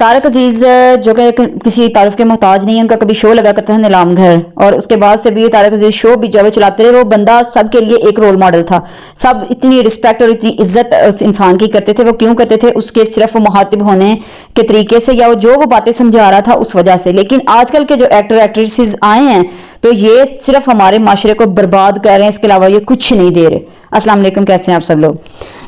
तारक अजीज जो कि किसी तारुफ के मोहताज नहीं है, उनका कभी शो लगा करता था नीलाम घर, और उसके बाद से भी तारक अजीज शो भी जो है चलाते रहे। वो बंदा सबके लिए एक रोल मॉडल था। सब इतनी रिस्पेक्ट और इतनी इज्जत उस इंसान की करते थे। वो क्यों करते थे? उसके सिर्फ वो मुखातिब होने के तरीके से, या वो जो वो बातें समझा रहा था उस वजह से। लेकिन आजकल के जो एक्टर एक्ट्रेसेस आए हैं तो ये सिर्फ हमारे माशरे को बर्बाद कर रहे हैं, इसके अलावा ये कुछ नहीं दे रहे। अस्सलाम वालेकुम, कैसे हैं आप सब लोग?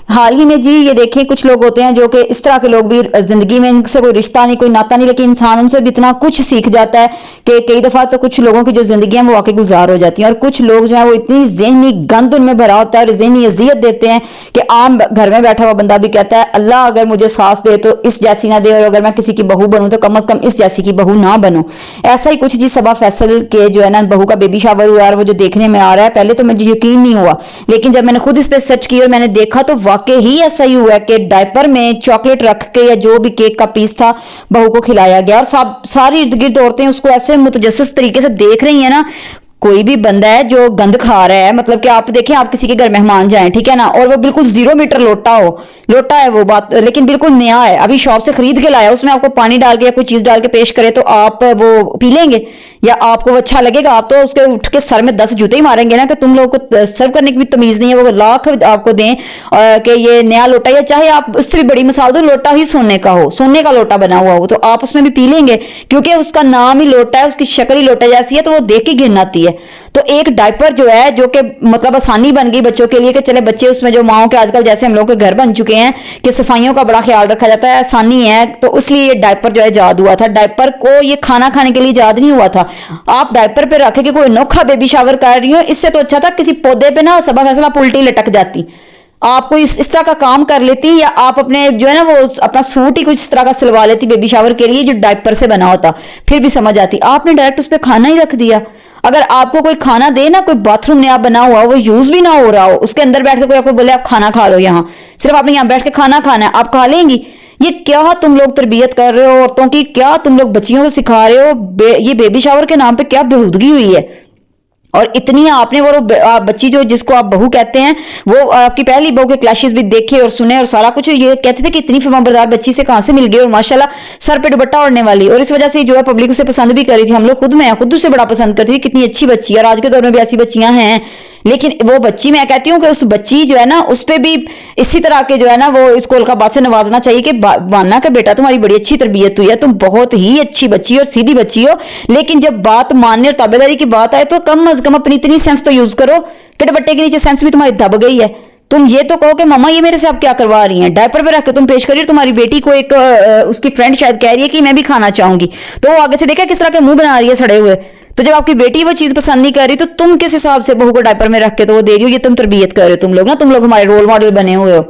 हाल ही में जी ये देखें, कुछ लोग होते हैं जो कि इस तरह के लोग भी जिंदगी में इनसे कोई रिश्ता नहीं, कोई नाता नहीं, लेकिन इंसान उनसे भी इतना कुछ सीख जाता है कि कई दफा तो कुछ लोगों की जो जिंदगी है वो वाकई गुजार हो जाती है। और कुछ लोग जो है वो इतनी जहनी गंद उनमें भरा होता है और जहनी अजियत देते हैं कि आम घर में बैठा हुआ बंदा भी कहता है अल्लाह अगर मुझे सांस दे तो इस जैसी ना दे, और अगर मैं किसी की बहू बनूं तो कम अज कम इस जैसी की बहू ना बनूं। ऐसा ही कुछ जी सबा फैसल के जो है ना बहू का बेबी शावर हुआ और वो जो देखने में आ रहा है, पहले तो मुझे यकीन नहीं हुआ, लेकिन जब मैंने खुद इस पर सर्च की और मैंने देखा तो वाकई ही ऐसा ही हुआ कि डायपर में चॉकलेट रख के या जो भी केक का पीस था बहू को खिलाया गया। और सारी इर्द गिर्द औरतें उसको ऐसे मुतजस्सिस तरीके से देख रही हैं ना। कोई भी बंदा है जो गंद खा रहा है, मतलब कि आप देखें, आप किसी के घर मेहमान जाएं, ठीक है ना, और वो बिल्कुल 0 मीटर लोटा हो, लोटा है वो बात, लेकिन बिल्कुल नया है, अभी शॉप से खरीद के लाया, उसमें आपको पानी डाल के या कोई चीज डाल के पेश करे तो आप वो पी लेंगे या आपको अच्छा लगेगा? आप तो उसके उठ के सर में 10 जूते ही मारेंगे ना कि तुम लोगों को सर्व करने की भी तमीज नहीं है। वो लाख आपको दें कि ये नया लोटा, या चाहे आप उससे भी बड़ी मिसाल दो, लोटा ही सोने का हो, सोने का लोटा बना हुआ हो, तो आप उसमें भी पी लेंगे क्योंकि उसका नाम ही लोटा है, उसकी शक्ल ही लोटा जैसी है, तो वो देख के घिन आती है। तो एक डायपर जो है, जो कि मतलब आसानी बन गई बच्चों के लिए कि चले बच्चे उसमें, जो माओ के आजकल जैसे हम लोग के घर बन चुके हैं कि सफाइयों का बड़ा ख्याल रखा जाता है, आसानी है, तो इसलिए ये डायपर जो है ईजाद हुआ था। डायपर को ये खाना खाने के लिए ईजाद नहीं हुआ था। आप डायपर पे रखे कि कोई अनोखा बेबी शावर कर रही हो, इससे तो अच्छा था किसी पौधे पे ना सबा फैसला उल्टी लटक जाती, आपको इस तरह का काम कर लेती, या आप अपने जो है ना वो अपना सूट ही कुछ इस तरह का सिलवा लेती बेबी शावर के लिए जो डायपर से बना होता, फिर भी समझ आती। आपने डायरेक्ट उस पर खाना ही रख दिया। अगर आपको कोई खाना दे ना, कोई बाथरूम नया बना हुआ, वो यूज भी ना हो रहा हो, उसके अंदर बैठ के कोई आपको बोले आप खाना खा लो, यहाँ सिर्फ आपने यहाँ बैठ के खाना खाना है, आप खा लेंगी? ये क्या तुम लोग तरबियत कर रहे हो औरतों की? क्या तुम लोग बच्चियों को सिखा रहे हो? ये बेबी शावर के नाम पे क्या बेहूदगी हुई है? और इतनी आपने वो बच्ची जो जिसको आप बहू कहते हैं, वो आपकी पहली बहू के क्लैशेस भी देखे और सुने और सारा कुछ, ये कहते थे कि इतनी फरमाबरदार बच्ची से कहां से मिल गई, और माशाल्लाह सर पे दुपट्टा ओढ़ने वाली, और इस वजह से जो है पब्लिक उसे पसंद भी कर रही थी। हम लोग खुद में खुद उसे बड़ा पसंद करती थी, कितनी अच्छी बच्ची है, और आज के दौर में भी ऐसी बच्चियां हैं। लेकिन वो बच्ची, मैं कहती हूँ कि उस बच्ची जो है ना उस पर भी इसी तरह के जो है ना वो इसको अलकाबाद से नवाजना चाहिए कि मानना कि बेटा तुम्हारी बड़ी अच्छी तरबियत हुई है, तुम बहुत ही अच्छी बच्ची और सीधी बच्ची हो, लेकिन जब बात मानने और ताबेदारी की बात आए तो कम अज कम अपनी इतनी सेंस तो यूज करो कि दुपट्टे के नीचे सेंस भी तुम्हारी दब गई है। तुम ये तो कहो कि मामा ये मेरे से आप क्या करवा रही हैं, डायपर पे रख के तुम पेश करिए। तुम्हारी बेटी को एक उसकी फ्रेंड शायद कह रही है कि मैं भी खाना चाहूंगी, तो वो आगे से देखा किस तरह के मुंह बना रही है सड़े हुए। तो जब आपकी बेटी वो चीज पसंद नहीं कर रही तो तुम किस हिसाब से बहू को डायपर में रख के तो वो दे रही हो? ये तुम तरबियत कर रहे हो तुम लोग ना, तुम लोग हमारे रोल मॉडल बने हुए हो।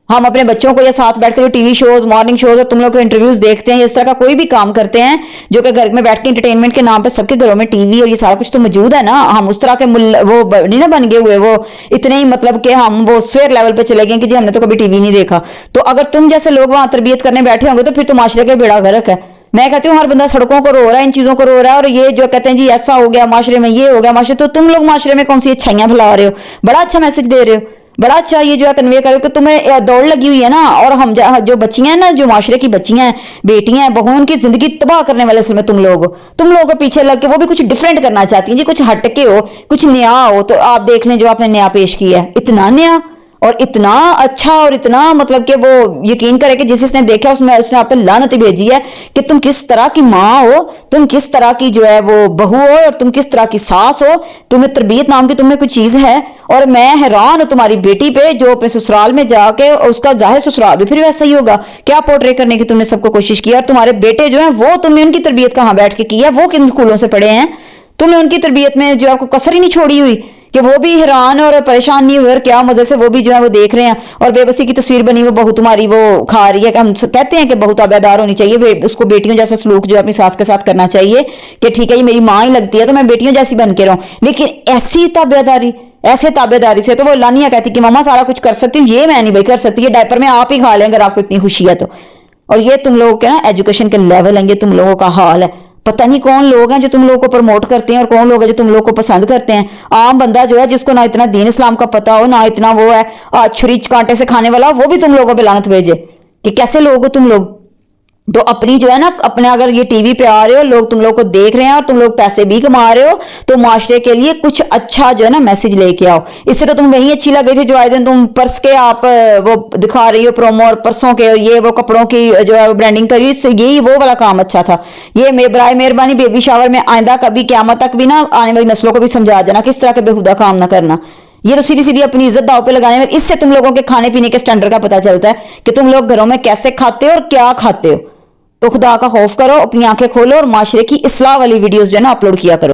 हम अपने बच्चों को या साथ बैठ के टीवी शोज, मॉर्निंग शोज और तुम लोग को इंटरव्यूज देखते हैं, इस तरह का कोई भी काम करते हैं जो कि घर में बैठ के इंटरटेनमेंट के नाम पे, सबके घरों में टीवी और ये सारा कुछ तो मौजूद है ना। हम उस तरह के वो नहीं ना बन गए हुए, वो इतने ही मतलब कि हम वो स्वेयर लेवल पे चले गए कि जी हमने तो कभी टीवी नहीं देखा। तो अगर तुम जैसे लोग वहां तरबियत करने बैठे होंगे तो फिर तो माशरे का बेड़ा गर्क है। मैं कहती हूँ हर बंदा सड़कों को रो रहा है, इन चीजों को रो रहा है, और ये जो कहते हैं जी ऐसा हो गया माशरे में, ये हो गया माशरे, तो तुम लोग माशरे में कौन सी अच्छाइयां फैला रहे हो? बड़ा अच्छा मैसेज दे रहे हो, बड़ा अच्छा ये जो है कन्वे करो कि तुम्हें दौड़ लगी हुई है ना। और हम जो बच्चियां हैं ना, जो माशरे की बच्चियां हैं, बेटियां हैं, बहुओं, उनकी जिंदगी तबाह करने वाले असल में तुम लोग को पीछे लग के वो भी कुछ डिफरेंट करना चाहती हैं जी, कुछ हटके हो, कुछ नया हो। तो आप देख लें जो आपने नया पेश किया है, इतना नया और इतना अच्छा, और इतना मतलब कि वो यकीन करे कि जिसने देखा उसने आप पे लानत ही भेजी है कि तुम किस तरह की माँ हो, तुम किस तरह की जो है वो बहू हो, और तुम किस तरह की सास हो। तुम्हें तरबियत नाम की तुम्हें कोई चीज है? और मैं हैरान हूं तुम्हारी बेटी पे जो अपने ससुराल में जाके, उसका जाहिर ससुराल भी फिर वैसा ही होगा, क्या पोर्ट्रे करने की तुमने सबको कोशिश की। और तुम्हारे बेटे जो है वो तुमने उनकी तरबियत कहाँ बैठ के की है? वो किन स्कूलों से पढ़े हैं? तुमने उनकी तरबियत में जो आपको कसर ही नहीं छोड़ी हुई कि वो भी हैरान और परेशान नहीं हुए, और क्या मजे से वो भी जो है वो देख रहे हैं। और बेबसी की तस्वीर बनी वो बहू तुम्हारी वो खा रही है कि हम कहते हैं कि बहू ताबेदार होनी चाहिए, उसको बेटियों जैसा सलूक जो अपनी सास के साथ करना चाहिए कि ठीक है ये मेरी माँ ही लगती है तो मैं बेटियों जैसी बन के रहूं। लेकिन ऐसी ताबेदारी, ऐसे ताबेदारी से तो वो लानिया कहती कि मामा सारा कुछ कर सकती हूँ, ये मैं नहीं भाई कर सकती, ये डायपर में आप ही खा लें अगर आपको इतनी खुशी है तो। और ये तुम लोगों के ना एजुकेशन के लेवल है, ये तुम लोगों का हाल है। पता नहीं कौन लोग हैं जो तुम लोगों को प्रमोट करते हैं और कौन लोग हैं जो तुम लोग को पसंद करते हैं। आम बंदा जो है जिसको ना इतना दीन इस्लाम का पता हो, ना इतना वो है छुरी कांटे से खाने वाला, वो भी तुम लोगों पे लानत भेजे कि कैसे लोग हो तुम लोग। तो अपनी जो है ना, अपने अगर ये टीवी पे आ रहे हो, लोग तुम लोग को देख रहे हैं और तुम लोग पैसे भी कमा रहे हो, तो माशरे के लिए कुछ अच्छा जो है ना मैसेज लेके आओ। इससे तो तुम वही अच्छी लग रही थी जो आए दिन तुम पर्स के आप वो दिखा रही हो प्रोमो, और पर्सों के ये वो कपड़ों की जो है ब्रांडिंग कर रही हो, इससे यही वो वाला काम अच्छा था। ये बराए मेहरबानी बेबी शावर में आइंदा कभी क़यामत तक भी ना आने वाली नस्लों को भी समझा देना किस तरह के बेहुदा काम ना करना। ये तो सीधी सीधी अपनी इज्जत दाव पे लगाने में, इससे तुम लोगों के खाने पीने के स्टैंडर्ड का पता चलता है कि तुम लोग घरों में कैसे खाते हो और क्या खाते हो। तो खुदा का खौफ करो, अपनी आंखें खोलो और माशरे की इस्लाह वाली वीडियोस जो है ना अपलोड किया करो।